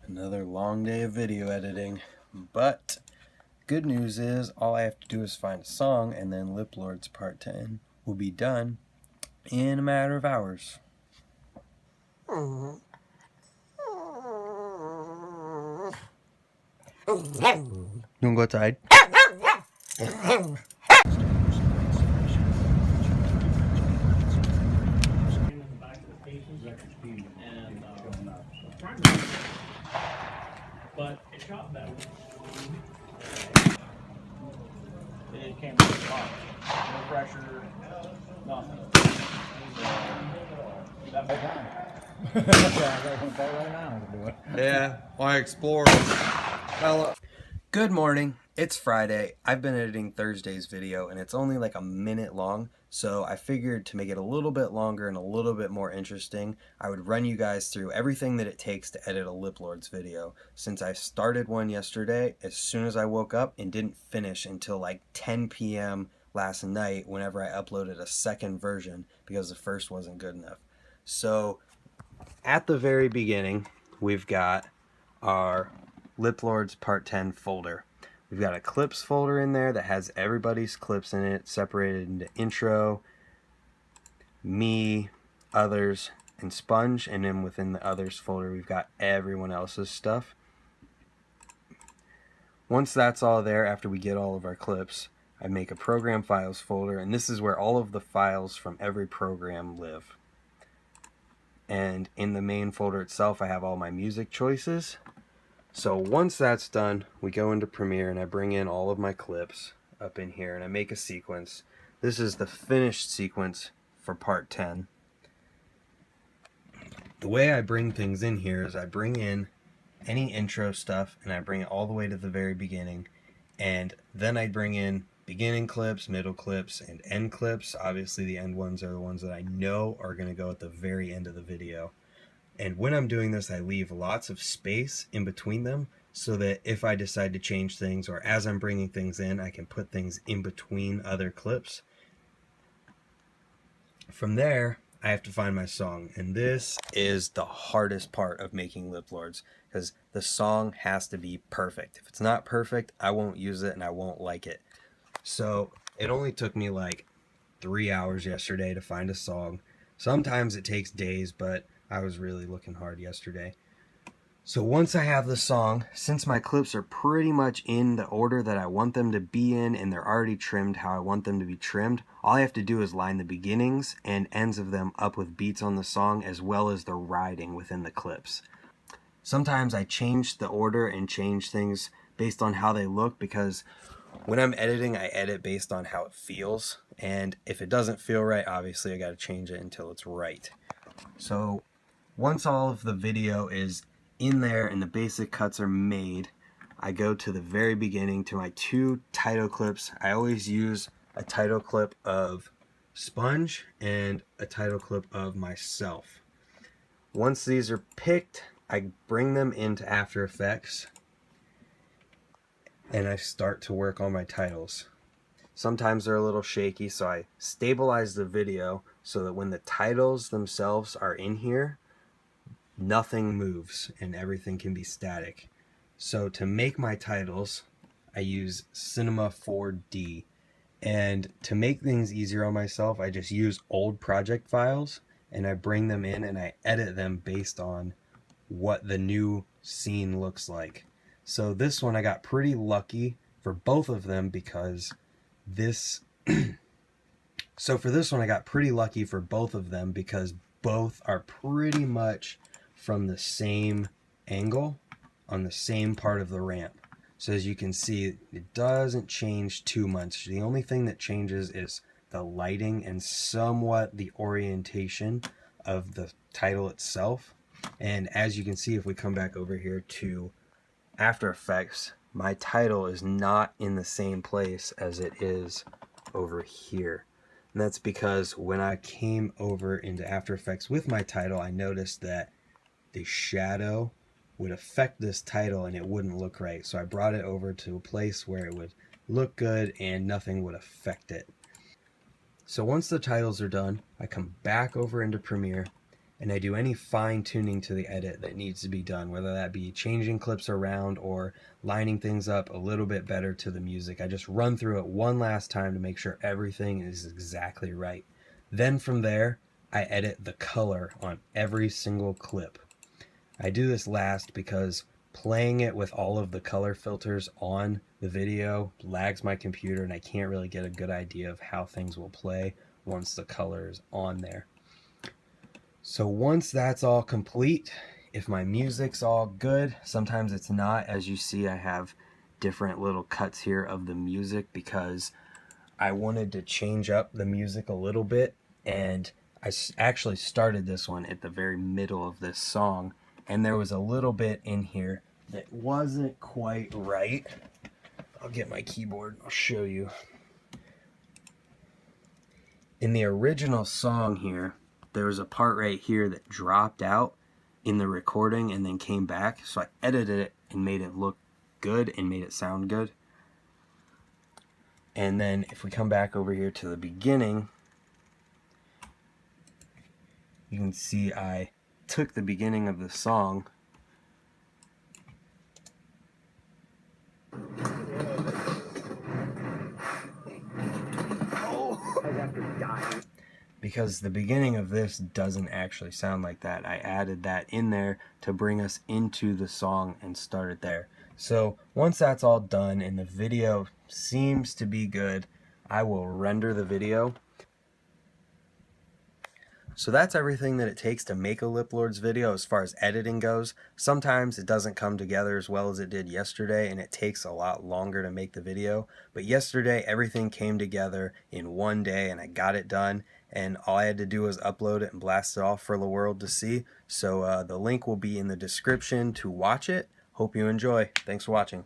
Another long day of video editing, but good news is all I have to do is find a song and then Lip Lords Part 10 will be done in a matter of hours. You wanna go outside? But it shot better. It came with the box. No pressure, nothing. Yeah, I explore. Good morning. It's Friday. I've been editing Thursday's video and it's only like a minute long, so I figured to make it a little bit longer and a little bit more interesting, I would run you guys through everything that it takes to edit a Lip Lords video, since I started one yesterday as soon as I woke up and didn't finish until like 10 p.m. last night whenever I uploaded a second version because the first wasn't good enough. So at the very beginning, we've got our Lip Lords Part 10 folder. We've got a clips folder in there that has everybody's clips in it, separated into intro, me, others, and sponge. And then within the others folder, we've got everyone else's stuff. Once that's all there, after we get all of our clips, I make a program files folder, and this is where all of the files from every program live. And in the main folder itself, I have all my music choices. So once that's done, we go into Premiere and I bring in all of my clips up in here and I make a sequence. This is the finished sequence for Part 10. The way I bring things in here is I bring in any intro stuff and I bring it all the way to the very beginning, and then I bring in beginning clips, middle clips, and end clips. Obviously the end ones are the ones that I know are going to go at the very end of the video. And when I'm doing this, I leave lots of space in between them so that if I decide to change things or as I'm bringing things in, I can put things in between other clips. From there, I have to find my song. And this is the hardest part of making Lip Lords, because the song has to be perfect. If it's not perfect, I won't use it and I won't like it. So it only took me like 3 hours yesterday to find a song. Sometimes it takes days, but I was really looking hard yesterday. So once I have the song, since my clips are pretty much in the order that I want them to be in and they're already trimmed how I want them to be trimmed, all I have to do is line the beginnings and ends of them up with beats on the song as well as the writing within the clips. Sometimes I change the order and change things based on how they look, because when I'm editing, I edit based on how it feels, and if it doesn't feel right, obviously I got to change it until it's right. So once all of the video is in there and the basic cuts are made, I go to the very beginning to my two title clips. I always use a title clip of Sponge and a title clip of myself. Once these are picked, I bring them into After Effects and I start to work on my titles. Sometimes they're a little shaky, so I stabilize the video so that when the titles themselves are in here, nothing moves and everything can be static. So to make my titles, I use Cinema 4D. And to make things easier on myself, I just use old project files and I bring them in and I edit them based on what the new scene looks like. So this one I got pretty lucky for both of them because this so for this one I got pretty lucky for both of them because both are pretty much from the same angle on the same part of the ramp. So as you can see, it doesn't change too much. The only thing that changes is the lighting and somewhat the orientation of the title itself. And as you can see, if we come back over here to After Effects, my title is not in the same place as it is over here. And that's because when I came over into After Effects with my title, I noticed that the shadow would affect this title and it wouldn't look right. So I brought it over to a place where it would look good and nothing would affect it. So once the titles are done, I come back over into Premiere and I do any fine tuning to the edit that needs to be done, whether that be changing clips around or lining things up a little bit better to the music. I just run through it one last time to make sure everything is exactly right. Then from there, I edit the color on every single clip. I do this last because playing it with all of the color filters on the video lags my computer, and I can't really get a good idea of how things will play once the color is on there. So once that's all complete, if my music's all good, sometimes it's not. As you see, I have different little cuts here of the music because I wanted to change up the music a little bit, and I actually started this one at the very middle of this song, and there was a little bit in here that wasn't quite right. I'll get my keyboard, I'll show you. In the original song here, there was a part right here that dropped out in the recording and then came back, so I edited it and made it look good and made it sound good. And then if we come back over here to the beginning, you can see I took the beginning of the song because the beginning of this doesn't actually sound like that. I added that in there to bring us into the song and start it there. So once that's all done and the video seems to be good, I will render the video. So that's everything that it takes to make a Lip Lords video as far as editing goes. Sometimes it doesn't come together as well as it did yesterday, and it takes a lot longer to make the video. But yesterday, everything came together in one day, and I got it done. And all I had to do was upload it and blast it off for the world to see. So the link will be in the description to watch it. Hope you enjoy. Thanks for watching.